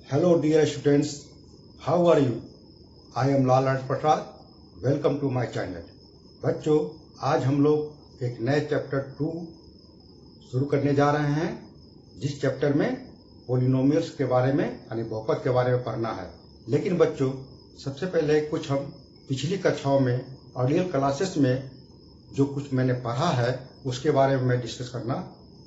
Hello dear students, how are you? I am Lal Prasad. Welcome to my channel. बच्चों, आज हम लोग एक नए चैप्टर 2 शुरू करने जा रहे हैं, जिस चैप्टर में पॉलिनोमियल्स के बारे में यानी बहुपद के बारे में पढ़ना है. लेकिन बच्चों, सबसे पहले कुछ हम पिछली कक्षाओं में अर्लियर क्लासेस में जो कुछ मैंने पढ़ा है उसके बारे में मैं डिस्कस करना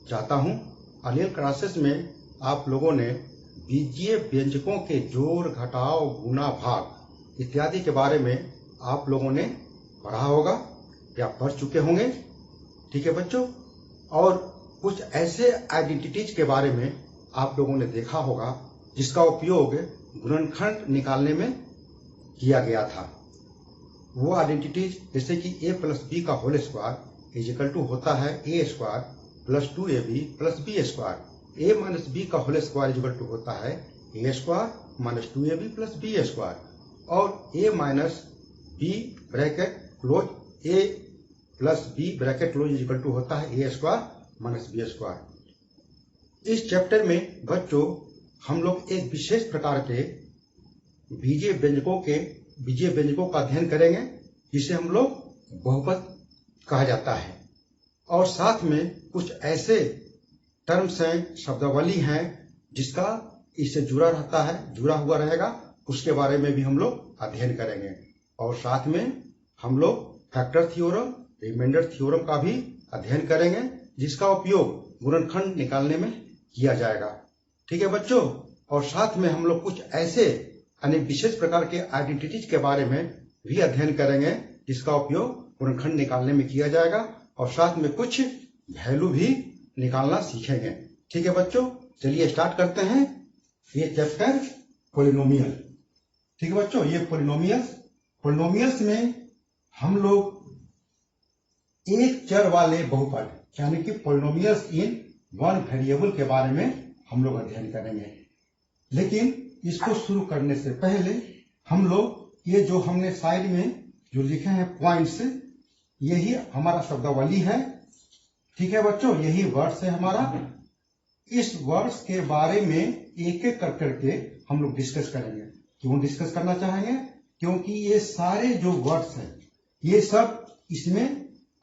चाहता हूँ. अर्लियर क्लासेस में आप लोगों ने बीजीय व्यंजकों के जोड़, घटाव, गुणा, भाग इत्यादि के बारे में आप लोगों ने पढ़ा होगा या पढ़ चुके होंगे. ठीक है बच्चों. और कुछ ऐसे आइडेंटिटीज के बारे में आप लोगों ने देखा होगा जिसका उपयोग गुणनखंड निकालने में किया गया था. वो आइडेंटिटीज जैसे कि a प्लस बी का whole square is equal to होता है a square plus 2ab plus b square. a minus b का होल स्क्वायर इक्वल टू होता है a square minus 2ab plus b square. और a minus b bracket close a plus b bracket close equal to होता है a square minus b square. इस chapter में बच्चों हम लोग एक विशेष प्रकार के बीजीय व्यंजकों का अध्ययन करेंगे जिसे हम लोग बहुपद कहा जाता है. और साथ में कुछ ऐसे टर्म्स हैं, शब्दावली हैं जिसका इससे जुड़ा हुआ रहेगा, उसके बारे में भी हम लोग अध्ययन करेंगे. और साथ में हम लोग फैक्टर थ्योरम, रिमाइंडर थ्योरम का भी अध्ययन करेंगे जिसका उपयोग गुणनखंड निकालने में किया जाएगा. ठीक है बच्चों. और साथ में हम लोग कुछ ऐसे अन्य विशेष प्रकार के आइडेंटिटीज के बारे में भी अध्ययन करेंगे जिसका उपयोग गुणनखंड निकालने में किया जाएगा. और साथ में कुछ वैल्यू भी निकालना सीखेंगे. ठीक है बच्चों, चलिए स्टार्ट करते हैं ये चैप्टर पॉलिनोमियल. ठीक है बच्चों, ये पॉलिनोमियल्स में हम लोग एक चर वाले बहुपद यानी कि पॉलिनोमियल्स इन वन वेरिएबल के बारे में हम लोग अध्ययन करेंगे. लेकिन इसको शुरू करने से पहले हम लोग ये जो हमने साइड में जो लिखे हैं पॉइंट्स, यही हमारा शब्दावली है. ठीक है बच्चों, यही वर्ड्स है हमारा. इस वर्ड्स के बारे में एक एक कर करके हम लोग डिस्कस करेंगे. क्यों डिस्कस करना चाहेंगे? क्योंकि ये सारे जो वर्ड्स हैं ये सब इसमें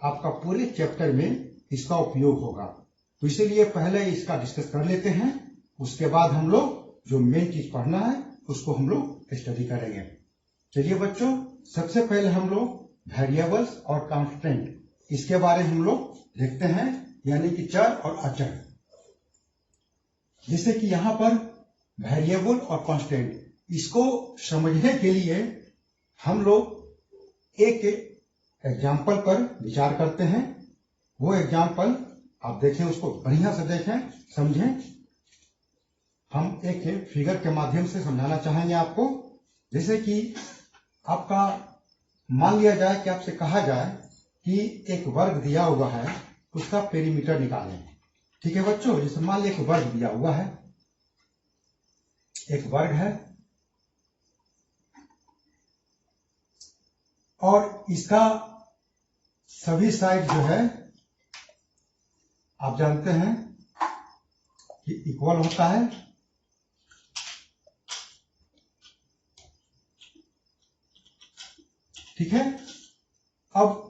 आपका पूरे चैप्टर में इसका उपयोग होगा. तो इसीलिए पहले इसका डिस्कस कर लेते हैं, उसके बाद हम लोग जो मेन चीज पढ़ना है उसको हम लोग स्टडी करेंगे. चलिए बच्चों, सबसे पहले हम लोग वेरिएबल्स और कांस्टेंट इसके बारे में हम लोग देखते हैं, यानी कि चर और अचर. जैसे कि यहाँ पर वेरिएबल और कांस्टेंट, इसको समझने के लिए हम लोग एक एग्जाम्पल पर विचार करते हैं. वो एग्जाम्पल आप देखें, उसको बढ़िया से देखें, समझें. हम एक फिगर के माध्यम से समझाना चाहेंगे आपको. जैसे कि आपका मान लिया जाए कि आपसे कहा जाए कि एक वर्ग दिया हुआ है, उसका पेरीमीटर निकालें. ठीक है बच्चों, जैसे मान लिया एक वर्ग दिया हुआ है, एक वर्ग है और इसका सभी साइड जो है आप जानते हैं कि इक्वल होता है. ठीक है. अब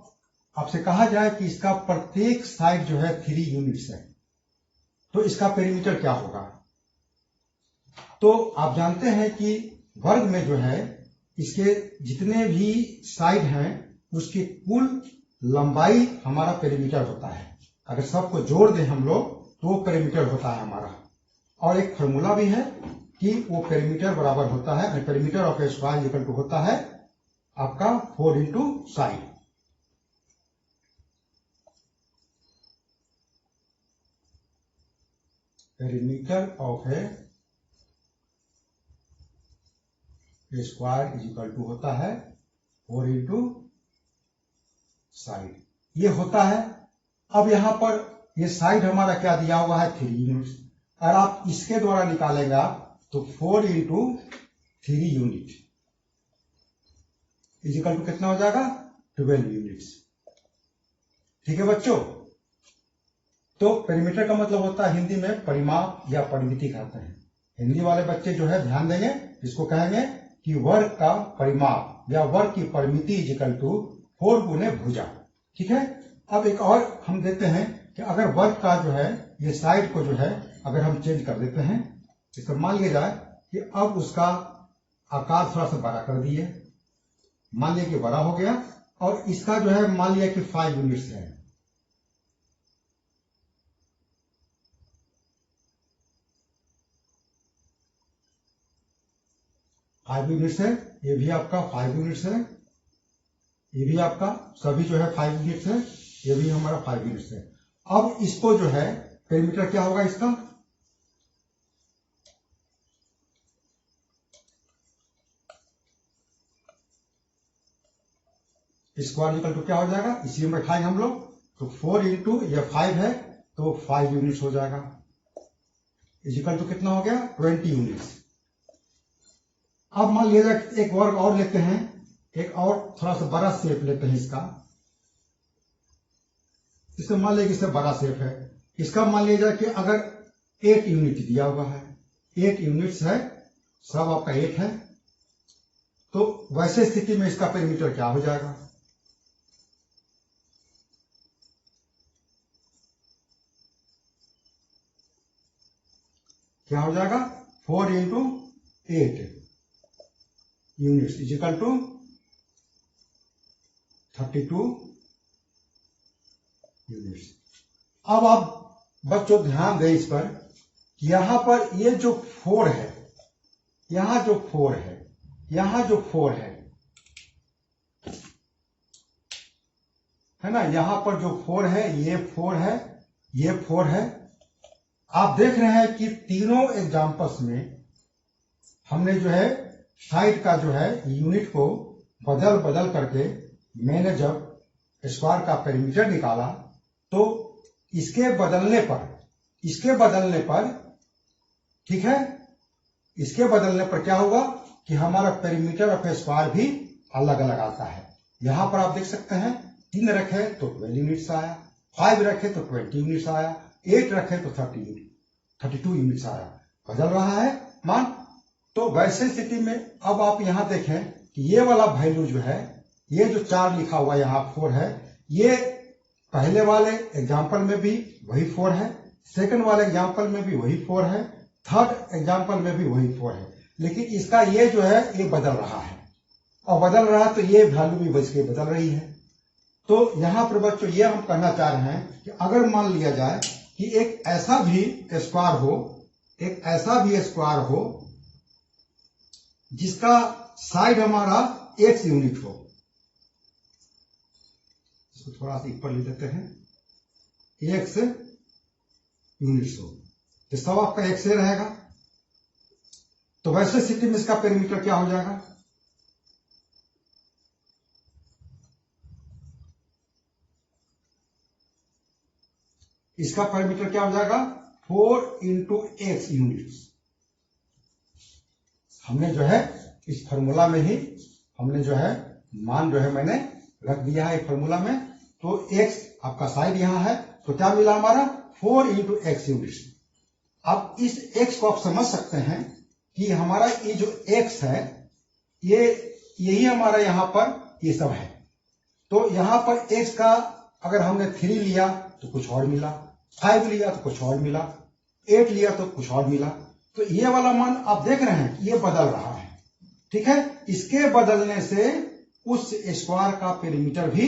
आपसे कहा जाए कि इसका प्रत्येक साइड जो है 3 यूनिट्स है, तो इसका पेरीमीटर क्या होगा? तो आप जानते हैं कि वर्ग में जो है इसके जितने भी साइड हैं उसकी कुल लंबाई हमारा पेरीमीटर होता है. अगर सबको जोड़ दें हम लोग तो वो पेरीमीटर होता है हमारा. और एक फॉर्मूला भी है कि वो पेरीमीटर बराबर होता है, perimeter of a square equal to होता है आपका 4 into side. Perimeter of a square is equal to होता है 4 इंटू साइड. ये होता है. अब यहां पर ये साइड हमारा क्या दिया हुआ है? 3 यूनिट्स. और आप इसके द्वारा निकालेंगे आप तो 4 into 3 unit is equal to कितना हो जाएगा? 12 यूनिट्स. ठीक है बच्चों. तो पेरीमीटर का मतलब होता है हिंदी में परिमाप या परिमिति कहते हैं. हिंदी वाले बच्चे जो है ध्यान देंगे, इसको कहेंगे कि वर्ग का परिमाप या वर्ग की परिमिति इज इक्वल टू 4 गुने भुजा। ठीक है। अब एक और हम देते हैं कि अगर वर्ग का जो है ये साइड को जो है अगर हम चेंज कर देते हैं, इसको मान लिया जाए कि अब उसका आकार थोड़ा सा बड़ा कर दिए, मान लिया कि बड़ा हो गया, और इसका जो है मान लिया कि 5 यूनिट्स है। फाइव यूनिट्स है, ये भी आपका 5 यूनिट्स है, ये भी आपका सभी जो है 5 यूनिट्स है, ये भी हमारा 5 यूनिट्स है। अब इसको जो है पेरीमीटर क्या होगा इसका, स्क्वायर इक्वल टू क्या हो जाएगा, इसी में बैठाएंगे हम लोग, तो 4 इंटू ये 5 है तो 5 यूनिट्स हो जाएगा, इक्वल टू कितना हो गया 20 यूनिट्स। अब मान लिया जाए एक वर्ग और लेते हैं, एक और थोड़ा सा बड़ा शेप लेते हैं इसका, इससे मान लिया कि इससे बड़ा शेप है, इसका मान लिया जाए कि अगर 8 यूनिट दिया हुआ है, 8 यूनिट्स है, सब आपका 8 है, तो वैसे स्थिति में इसका पेरीमीटर क्या हो जाएगा, क्या हो जाएगा 4 into 8 units is equal to 32 units. अब आप बच्चों ध्यान दें इस पर, यहां पर ये जो 4 है, यहां जो 4 है, यहां जो 4 है ना, यहां पर जो 4 है, ये 4 है, ये 4 है। आप देख रहे हैं कि तीनों एग्जाम्पल्स में हमने जो है साइड का जो है यूनिट को बदल बदल करके मैंने जब स्क्वायर का पेरीमीटर निकाला, तो इसके बदलने पर ठीक है, इसके बदलने पर क्या होगा कि हमारा पेरीमीटर ऑफ स्क्वायर भी अलग अलग आता है। यहां पर आप देख सकते हैं 3 रखे तो 12 यूनिट्स आया, 5 रखे तो 20 यूनिट्स आया, 8 रखे तो 32 यूनिट्स आया, बदल रहा है मान। तो वैसे स्थिति में अब आप यहां देखें कि ये वाला वैल्यू जो है, ये जो 4 लिखा हुआ यहां 4 है, ये पहले वाले एग्जाम्पल में भी वही 4 है, सेकंड वाले एग्जाम्पल में भी वही 4 है, थर्ड एग्जाम्पल में भी वही 4 है, लेकिन इसका ये जो है ये बदल रहा है, और बदल रहा है तो ये वैल्यू भी बच के बदल रही है। तो यहां पर बच्चों ये हम कहना चाह रहे हैं कि अगर मान लिया जाए कि एक ऐसा भी स्क्वायर हो, एक ऐसा भी स्क्वायर हो जिसका साइड हमारा x यूनिट हो, इसको थोड़ा सा ऊपर ले देते हैं, x यूनिट्स हो, तो सब आपका x से रहेगा, तो वैसे स्थिति में इसका पेरीमीटर क्या हो जाएगा, इसका पेरीमीटर क्या हो जाएगा 4 इंटू x यूनिट्स। हमने जो है इस फॉर्मूला में ही हमने जो है मान जो है मैंने रख दिया है फॉर्मूला में, तो x आपका साइड यहां है, तो क्या मिला हमारा 4 इंटू x यूनिट्स। अब इस x को आप समझ सकते हैं कि हमारा ये जो x है, ये यही हमारा यहां पर ये सब है, तो यहां पर x का अगर हमने 3 लिया तो कुछ और मिला, 5 लिया तो कुछ और मिला, 8 लिया तो कुछ और मिला, तो ये वाला मान आप देख रहे हैं कि ये बदल रहा है। ठीक है, इसके बदलने से उस स्क्वायर का पेरीमीटर भी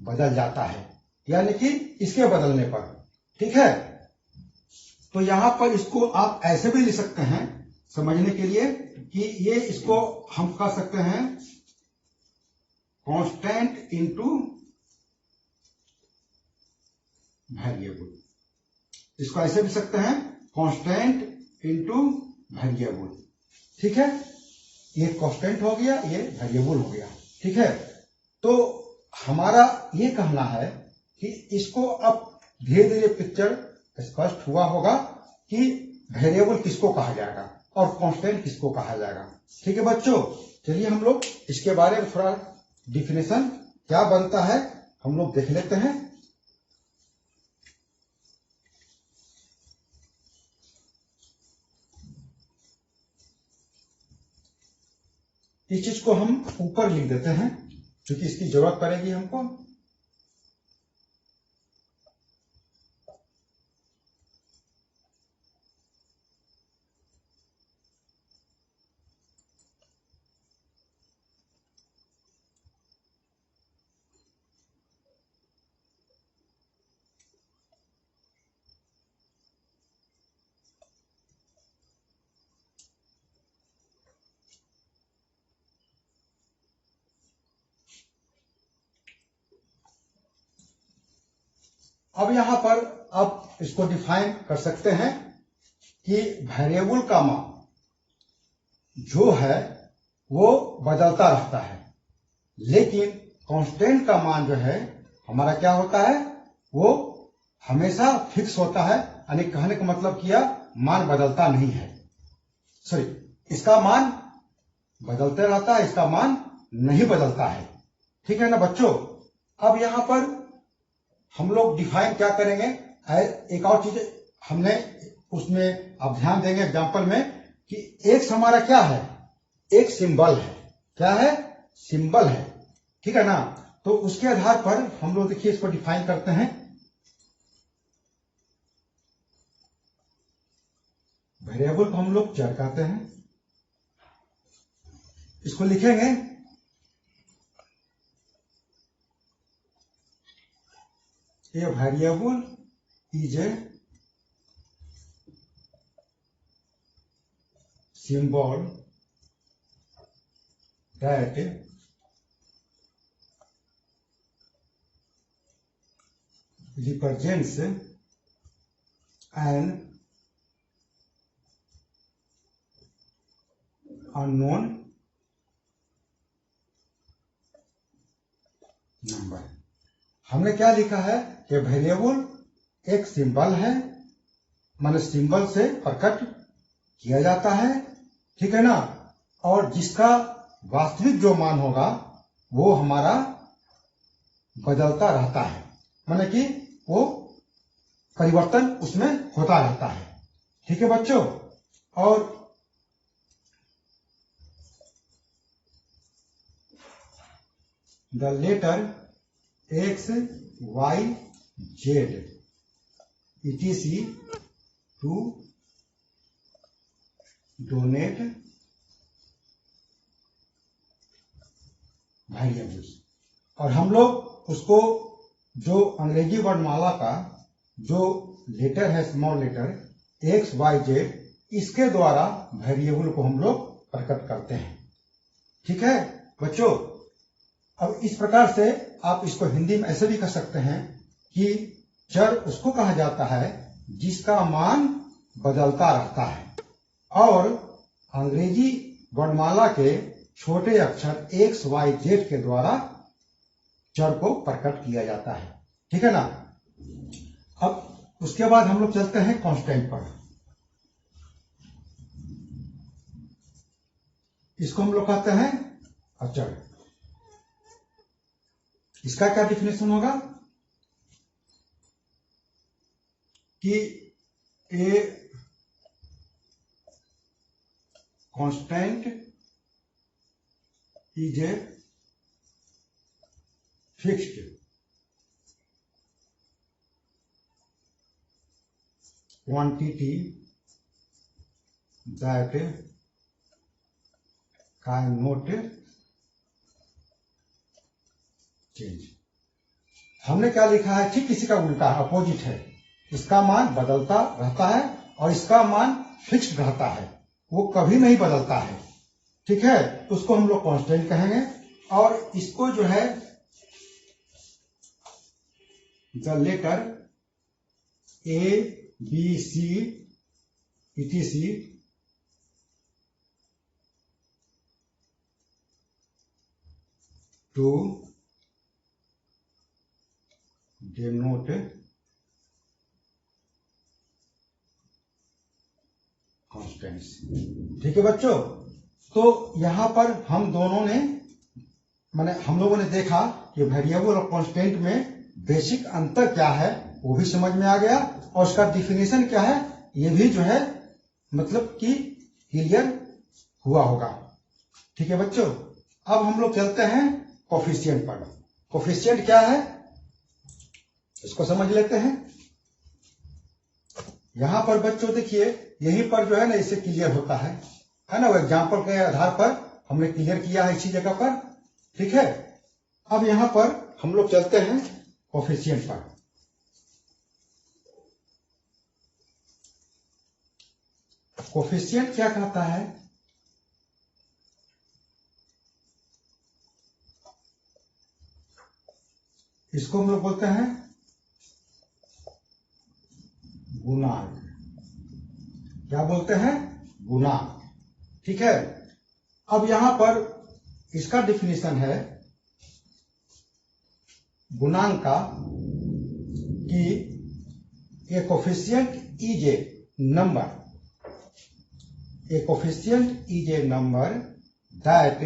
बदल जाता है, यानी कि इसके बदलने पर। ठीक है, तो यहां पर इसको आप ऐसे भी लिख सकते हैं समझने के लिए कि ये इसको हम कह सकते हैं कांस्टेंट इनटू वेरिएबल, इसको ऐसे भी सकते हैं कांस्टेंट इनटू वेरिएबल। ठीक है, ये कांस्टेंट हो गया, ये वेरिएबल हो गया। ठीक है, तो हमारा ये कहना है कि इसको अब धीरे धीरे पिक्चर स्पष्ट हुआ होगा कि वेरिएबल किसको कहा जाएगा और कांस्टेंट किसको कहा जाएगा। ठीक है बच्चों, चलिए हम लोग इसके बारे में थोड़ा डिफिनेशन क्या बनता है हम लोग देख लेते हैं। इस चीज को हम ऊपर लिख देते हैं क्योंकि इसकी जरूरत पड़ेगी हमको। अब यहां पर आप इसको डिफाइन कर सकते हैं कि वेरिएबल का मान जो है वो बदलता रहता है, लेकिन कांस्टेंट का मान जो है हमारा क्या होता है, वो हमेशा फिक्स होता है। यानी कहने का मतलब किया मान बदलता नहीं है, सॉरी, इसका मान बदलते रहता है, इसका मान नहीं बदलता है। ठीक है ना बच्चों। अब यहां पर हम लोग डिफाइन क्या करेंगे, एक और चीज हमने उसमें आप ध्यान देंगे एग्जांपल में कि एक्स हमारा क्या है, एक सिंबल है। क्या है, सिंबल है। ठीक है ना। तो उसके आधार पर हम लोग देखिए इसको डिफाइन करते हैं। वेरिएबल को हम लोग चर कहते हैं। इसको लिखेंगे a variable is a symbol that represents an unknown number। हमने क्या लिखा है कि वेरिएबल एक सिंबल है, माने सिंबल से प्रकट किया जाता है। ठीक है ना। और जिसका वास्तविक जो मान होगा वो हमारा बदलता रहता है, माने कि वो परिवर्तन उसमें होता रहता है। ठीक है बच्चों। और the letter x y z etc to denote variables. और हम लोग उसको जो अंग्रेजी वर्णमाला का जो लेटर है, small letter x y z, इसके द्वारा वेरिएबल को हम लोग प्रकट करते हैं। ठीक है बच्चों। अब इस प्रकार से आप इसको हिंदी में ऐसे भी कह सकते हैं कि चर उसको कहा जाता है जिसका मान बदलता रहता है, और अंग्रेजी वर्णमाला के छोटे अक्षर एक्स वाई जेड के द्वारा चर को प्रकट किया जाता है। ठीक है ना। अब उसके बाद हम लोग चलते हैं कांस्टेंट पर। इसको हम लोग कहते हैं अचर। इसका क्या डिफिनेशन होगा कि a constant is a fixed quantity that can not change. हमने क्या लिखा है, ठीक इसी का उल्टा है, अपोजिट है। इसका मान बदलता रहता है और इसका मान फिक्स्ड रहता है, वो कभी नहीं बदलता है। ठीक है। तो उसको हम लोग कांस्टेंट कहेंगे। और इसको जो है the letter a b c etc to denote constants. ठीक है बच्चों। तो यहां पर हम दोनों ने माने हम लोगों ने देखा कि वेरिएबल और कांस्टेंट में बेसिक अंतर क्या है वो भी समझ में आ गया, और उसका डिफिनेशन क्या है ये भी जो है मतलब कि क्लियर हुआ होगा। ठीक है बच्चों, अब हम लोग चलते हैं कोफिशिएंट पर। कोफिशिएंट क्या है इसको समझ लेते हैं। यहां पर बच्चों देखिए, यहीं पर जो है ना इससे क्लियर होता है ना, वो एग्जाम्पल के आधार पर हमने क्लियर किया है इसी जगह पर। ठीक है, अब यहां पर हम लोग चलते हैं कोफिशिएंट पर। कोफिशिएंट क्या कहता है, इसको हम लोग बोलते हैं गुणांक। क्या बोलते हैं, गुणांक। ठीक है, अब यहां पर इसका डिफिनीशन है गुणांक का कि a coefficient is a number, a coefficient is a number that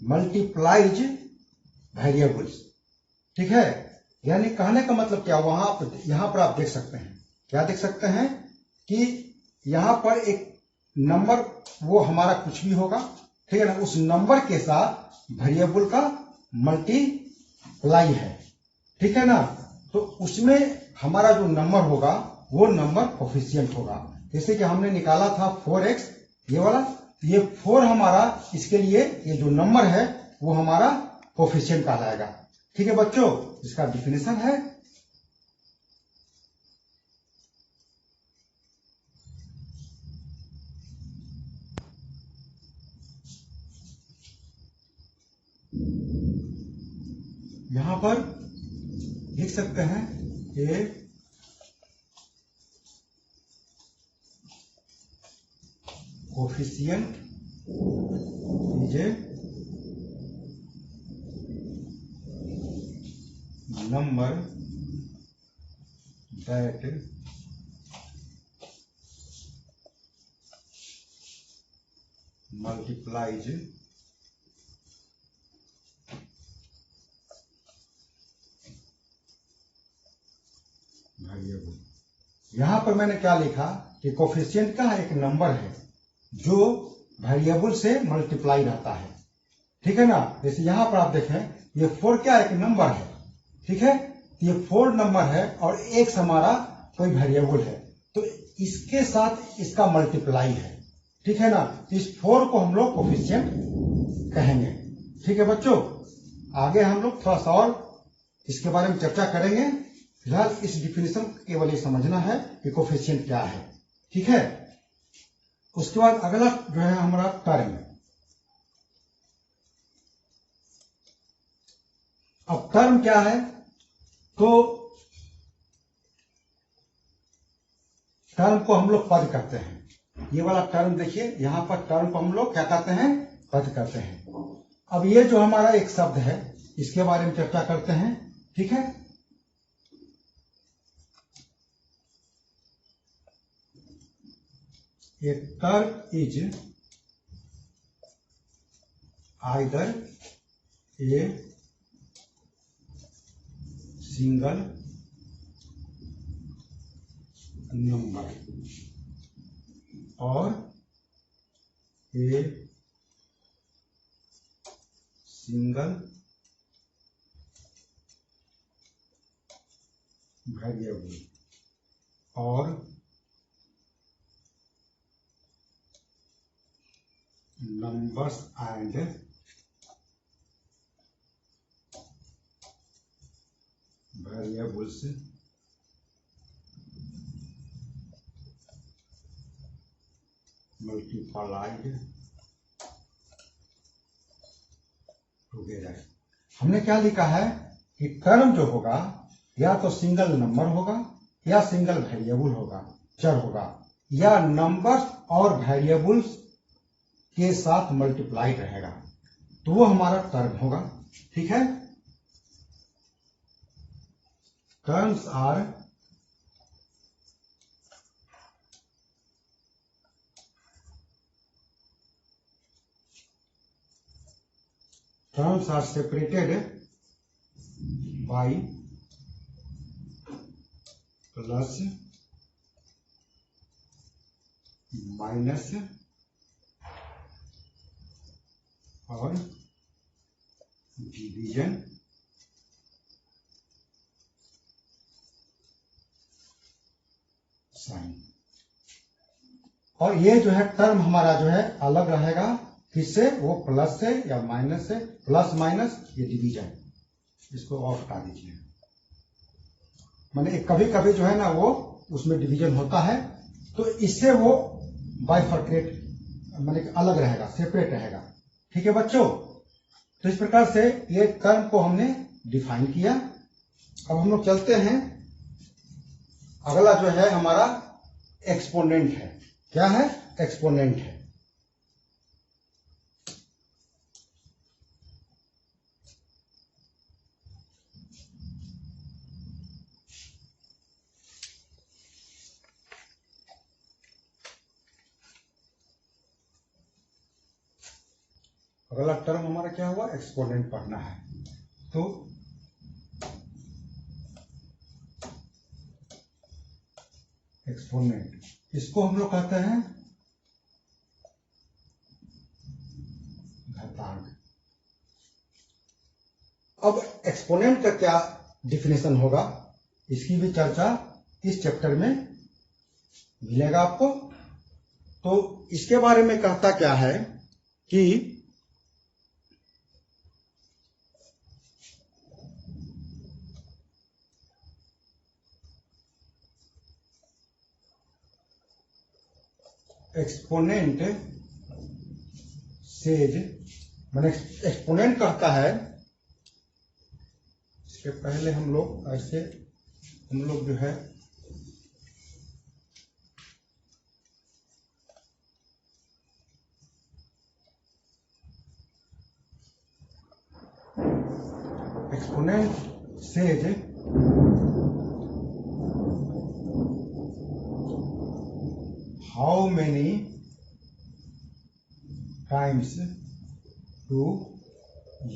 multiplies variables. ठीक है, यानी कहने का मतलब क्या, यहां पर आप देख सकते हैं, क्या देख सकते हैं कि यहां पर एक नंबर, वो हमारा कुछ भी होगा, ठीक है ना, उस नंबर के साथ वेरिएबल का मल्टीप्लाई है। ठीक है ना, तो उसमें हमारा जो नंबर होगा वो नंबर कोफिशिएंट होगा। जैसे कि हमने निकाला था 4x, ये वाला, ये 4 हमारा, इसके लिए ये जो नंबर है वो हमारा कोफिशिएंट कहलाएगा। ठीक है बच्चों, इसका डिफिनेशन है यहां पर लिख सकते हैं a coefficient is a number that multiplies variable. यहां पर मैंने क्या लिखा कि कोफिशिएंट का एक नंबर है जो वेरिएबल से मल्टीप्लाई रहता है। ठीक है ना, जैसे यहां पर आप देखें, ये 4 क्या एक नंबर है। ठीक है, ये 4 नंबर है और x हमारा कोई वेरिएबल है, तो इसके साथ इसका मल्टीप्लाई है। ठीक है ना, तो इस 4 को हम लोग कोफिशिएंट कहेंगे। ठीक है बच्चों, आगे हम लोग थोड़ा सा और इसके बारे में चर्चा करेंगे। फिलहाल इस डिफिनेशन केवल ये समझना है कि कोफिशिएंट क्या है। ठीक है, उसके बाद अगला जो है हमारा टर्म। अब टर्म क्या है, तो टर्म को हम लोग पद कहते हैं। ये वाला टर्म देखिए, यहां पर टर्म को हम लोग क्या कहते हैं, पद कहते हैं। अब ये जो हमारा एक शब्द है, इसके बारे में चर्चा करते हैं। ठीक है, a term is either a single number or a single variable or numbers and variables multiplied together। हमने क्या लिखा है कि टर्म जो होगा या तो सिंगल नंबर होगा या सिंगल वेरिएबल होगा, चर होगा, या नंबर्स और वेरिएबल्स के साथ मल्टीप्लाइड रहेगा, तो वो हमारा टर्म होगा। ठीक है, terms are separated by plus minus और डिवीजन साइन। और ये जो है टर्म हमारा जो है अलग रहेगा, किससे? वो प्लस से या माइनस से, प्लस माइनस ये डिवीजन, इसको और हटा दीजिए। माने कभी कभी जो है ना वो उसमें डिवीजन होता है, तो इससे वो बाइफर्केट माने अलग रहेगा, सेपरेट रहेगा। ठीक है बच्चों, तो इस प्रकार से ये टर्म को हमने डिफाइन किया। अब हम लोग चलते हैं, अगला जो है हमारा एक्सपोनेंट है। क्या है? एक्सपोनेंट है। अगला टर्म हमारा क्या हुआ? एक्सपोनेंट पढ़ना है। तो एक्सपोनेंट, इसको हम लोग कहते हैं घातांक। अब एक्सपोनेंट का क्या डिफिनेशन होगा, इसकी भी चर्चा इस चैप्टर में मिलेगा आपको। तो इसके बारे में कहता क्या है कि एक्सपोनेंट सेज, मैंने एक्सपोनेंट कहता है, इसके पहले हम लोग ऐसे जो है exponent says how many times to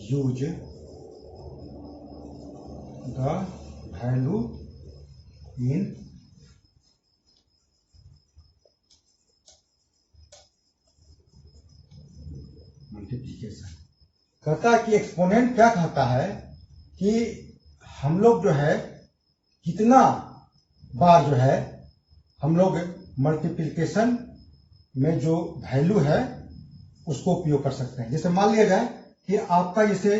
use the value in multiplication. कहता है कि एक्सपोनेंट क्या कहता है कि हम लोग जो है कितना बार जो है हम लोग मल्टीप्लिकेशन में जो वैल्यू है उसको उपयोग कर सकते हैं। जैसे मान लिया जाए कि आपका जैसे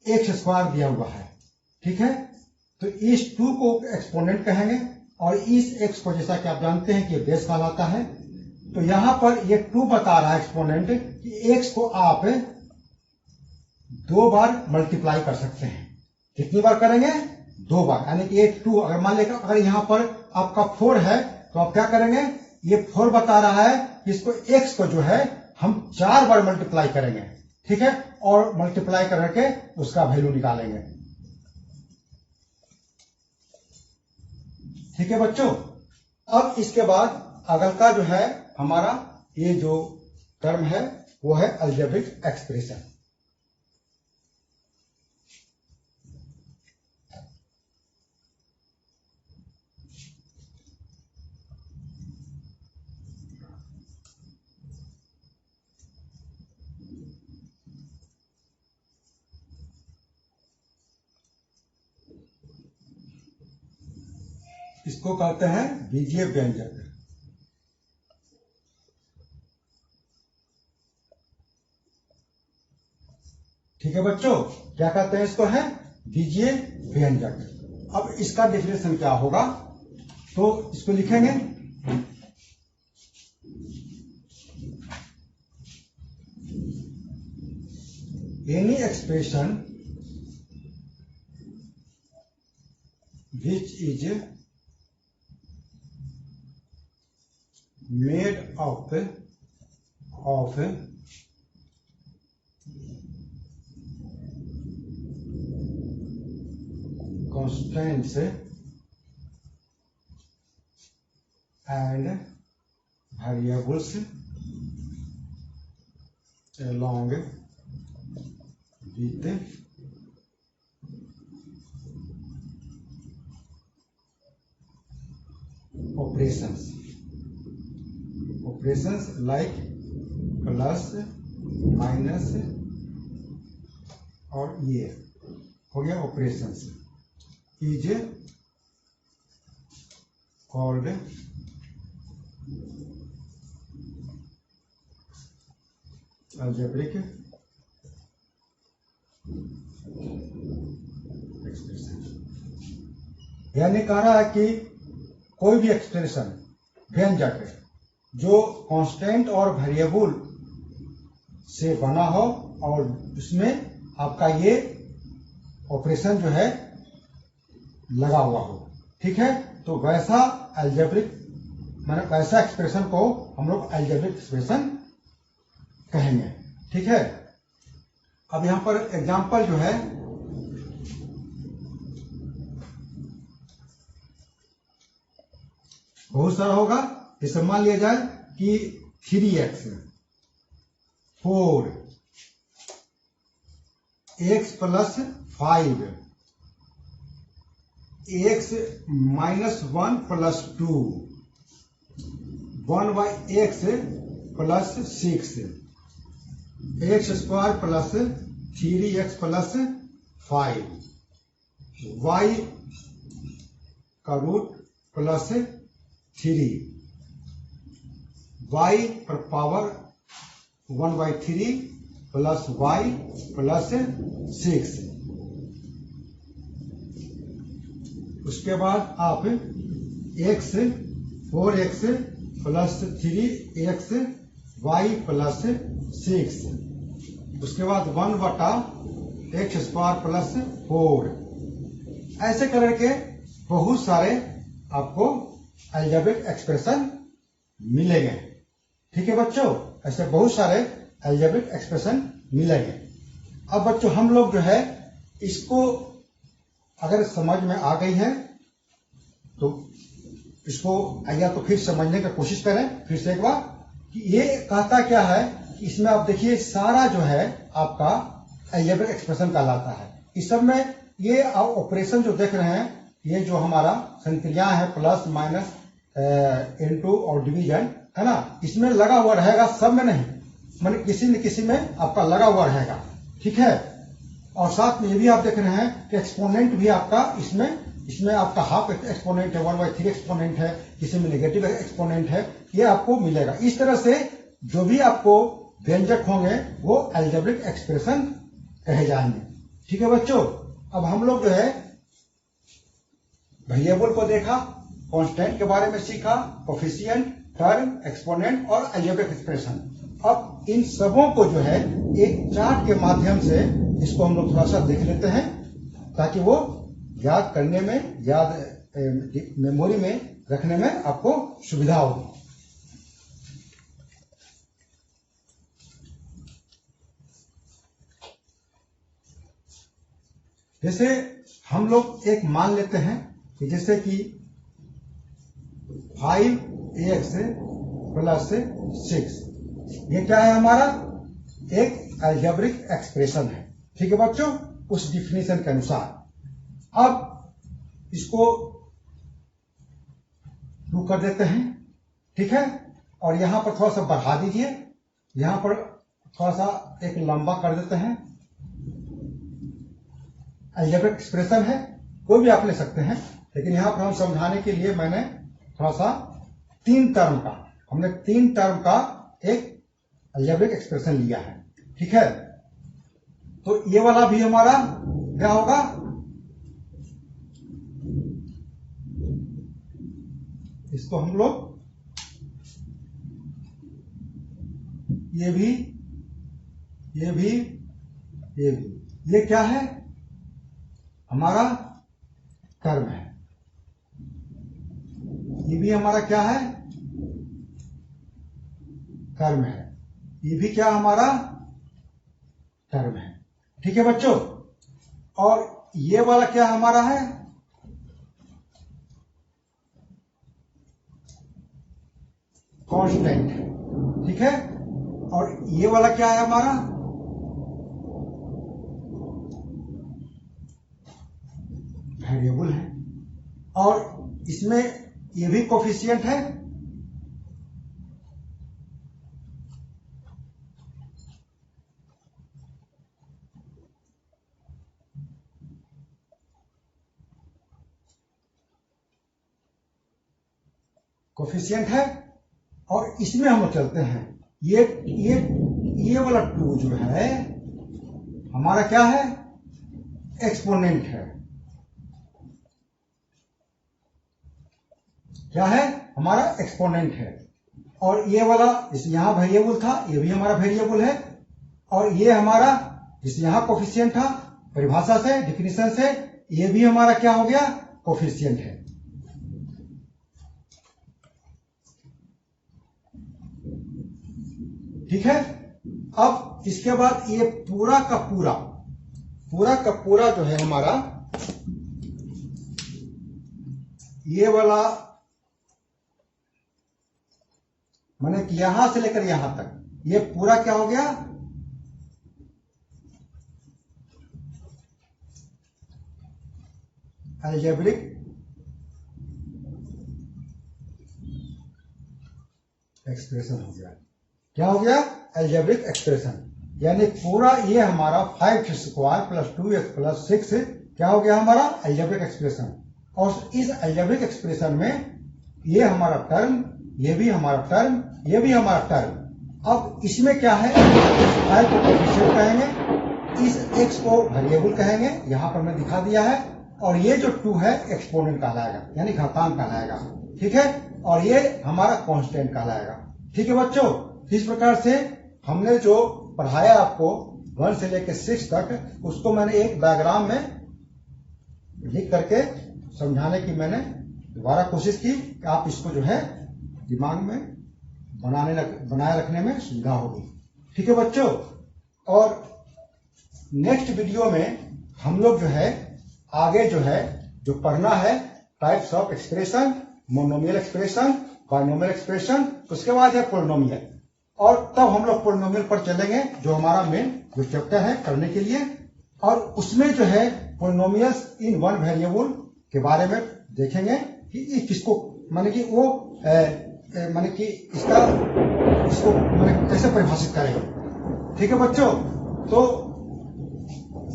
एक्स स्क्वायर दिया हुआ है, ठीक है, तो इस 2 को एक्सपोनेंट कहेंगे और इस x को, जैसा कि आप जानते हैं कि बेस कहलाता है, तो यहां पर ये 2 बता रहा है एक्सपोनेंट कि x को आप 2 बार मल्टीप्लाई कर सकते हैं। कितनी बार करेंगे? 2 बार, यानी कि ये 2, अगर मान लेगा अगर यहां पर आपका 4 है तो आप क्या करेंगे? ये 4 बता रहा है कि इसको x को जो है हम 4 बार मल्टीप्लाई करेंगे, ठीक है, और मल्टीप्लाई करके उसका वैल्यू निकालेंगे। ठीक है बच्चों। अब इसके बाद अगला जो है हमारा ये जो टर्म है वो है अलजेब्रिक एक्सप्रेशन। इसको कहते हैं बीजीय व्यंजक। ठीक है बच्चों, क्या कहते हैं इसको? है बीजीय व्यंजक। अब इसका डेफिनेशन क्या होगा, तो इसको लिखेंगे any expression which is made up of constants and variables along with operations like plus, minus, और ये हो गया operation is called algebraic expression. यानी कह रहा है कि कोई भी एक्सप्रेशन व्यंजक जो कांस्टेंट और वेरिएबल से बना हो और उसमें आपका ये ऑपरेशन जो है लगा हुआ हो, ठीक है, तो वैसा अलजेब्रिक माने वैसा एक्सप्रेशन को हम लोग अलजेब्रिक एक्सप्रेशन कहेंगे, ठीक है। अब यहां पर एग्जांपल जो है बहुत सारा होगा। जैसे मान लिया जाए कि 3x 4 x plus 5 x minus 1 plus 2 1 by x plus 6 x square plus 3x plus 5 y का रूट प्लस 3 y पर power 1 by 3 plus y plus 6। उसके बाद आप x 4x plus 3x y plus 6, उसके बाद 1 बटा x स्क्वायर प्लस 4, ऐसे करके बहुत सारे आपको अलजेब्रिक एक्सप्रेशन मिलेंगे, ठीक है बच्चों। ऐसे बहुत सारे अलजेब्रिक एक्सप्रेशन मिलेंगे। अब बच्चों हम लोग जो है इसको अगर समझ में आ गई है तो इसको या तो फिर समझने की कोशिश करें फिर से एक बार कि ये कहता क्या है कि इसमें आप देखिए सारा जो है आपका अलजेब्रिक एक्सप्रेशन कहलाता है। इस सब में ये ऑपरेशन जो देख रहे हैं ये जो हमारा संक्रिया है प्लस माइनस इनटू और डिवीजन है ना, इसमें लगा हुआ रहेगा, सब में नहीं, माने किसी न किसी में आपका लगा हुआ रहेगा, ठीक है। और साथ में ये भी आप देख रहे हैं कि एक्सपोनेंट भी आपका इसमें आपका हाफ एक्सपोनेंट है, 1/3 एक्सपोनेंट है, किसी में नेगेटिव एक्सपोनेंट है, ये आपको मिलेगा। इस तरह से जो भी आपको व्यंजक होंगे वो अलजेब्रिक एक्सप्रेशन कहे जाएंगे, ठीक है बच्चों। अब हम लोग जो है वेरिएबल को देखा, कांस्टेंट के बारे में सीखा, कोफिशिएंट, टर्म, एक्सपोनेंट और अलजेब्रिक एक्सप्रेशन। अब इन सबों को जो है एक चार्ट के माध्यम से इसको हम लोग थोड़ा सा देख लेते हैं ताकि वो याद करने में, मेमोरी में रखने में आपको सुविधा होगी। जैसे हम लोग एक मान लेते हैं कि जैसे कि 5x प्लस 6 ये क्या है हमारा एक अलजेब्रिक एक्सप्रेशन है, ठीक है बच्चों, उस डिफिनीशन के अनुसार। अब इसको प्रूव कर देते हैं, ठीक है, और यहां पर थोड़ा सा बढ़ा दीजिए, यहां पर थोड़ा सा एक लंबा कर देते हैं। अलजेब्रिक एक्सप्रेशन है, कोई भी आप ले सकते हैं, लेकिन यहां पर हम समझाने के लिए मैंने थोड़ा सा 3 टर्म का एक अलजेब्रिक एक्सप्रेशन लिया है, ठीक है। तो ये वाला भी हमारा क्या होगा, इसको हम लोग ये भी ये क्या है हमारा कर्म है, ये भी हमारा क्या है कर्म है, ये भी क्या हमारा कर्म है, ठीक है बच्चों। और ये वाला क्या हमारा है कांस्टेंट, ठीक है, और ये वाला क्या है हमारा वेरिएबल है, और इसमें ये भी कोफिशिएंट है, कोफिशिएंट है, और इसमें हम लोग चलते हैं। ये वाला 2 जो है हमारा क्या है, एक्सपोनेंट है। क्या है, हमारा एक्सपोनेंट है। और ये वाला इस यहां वेरिएबल था, ये भी हमारा वेरिएबल है। और ये हमारा जिस यहां कोफिशिएंट था, परिभाषा से, डिफिनीशन से, ये भी हमारा क्या हो गया, कोफिशिएंट है। ठीक है। अब इसके बाद ये पूरा का पूरा जो है हमारा, ये वाला माने कि यहां से लेकर यहां तक ये पूरा क्या हो गया, अलजेब्रिक एक्सप्रेशन हो गया। क्या हो गया, अलजेब्रिक एक्सप्रेशन। यानी पूरा ये हमारा 5x² + 2x + 6 क्या हो गया हमारा, अलजेब्रिक एक्सप्रेशन। और इस अलजेब्रिक एक्सप्रेशन में ये हमारा टर्म, ये भी हमारा टर्म, ये भी हमारा टर्म। अब इसमें क्या है, इस 5 को कोफिशिएंट कहेंगे, इस x को वेरिएबल कहेंगे, यहां पर मैं दिखा दिया है। और ये जो 2 है एक्सपोनेंट कहलाएगा, यानी घातांक कहलाएगा। ठीक है। और ये हमारा कांस्टेंट कहलाएगा। ठीक है बच्चों, इस प्रकार से हमने जो पढ़ाया आपको 1 से लेकर 6 तक, उसको मैंने एक डायग्राम में लिख करके समझाने की मैंने दोबारा कोशिश की कि आप इसको जो है दिमाग में बनाए रखने में सुविधा होगी। ठीक है बच्चों। और नेक्स्ट वीडियो में हम लोग जो है आगे जो पढ़ना है, types of expression, monomial expression, binomial expression, उसके बाद है पोलिनोमियल। और तब हम लोग पोलिनोमियल पर चलेंगे, जो हमारा मेन जो चैप्टर है करने के लिए। और उसमें जो है पोलिनोमियल्स इन 1 वेरिएबल के बारे में देखेंगे कि किसको माने कि वो माने कि इसको माने कैसे परिभाषित करेंगे। ठीक है बच्चों, तो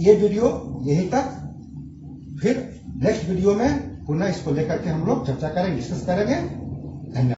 ये वीडियो यहीं तक। फिर नेक्स्ट वीडियो में पुनः इसको लेकर के हम लोग चर्चा करेंगे, डिस्कस करेंगे। धन्यवाद।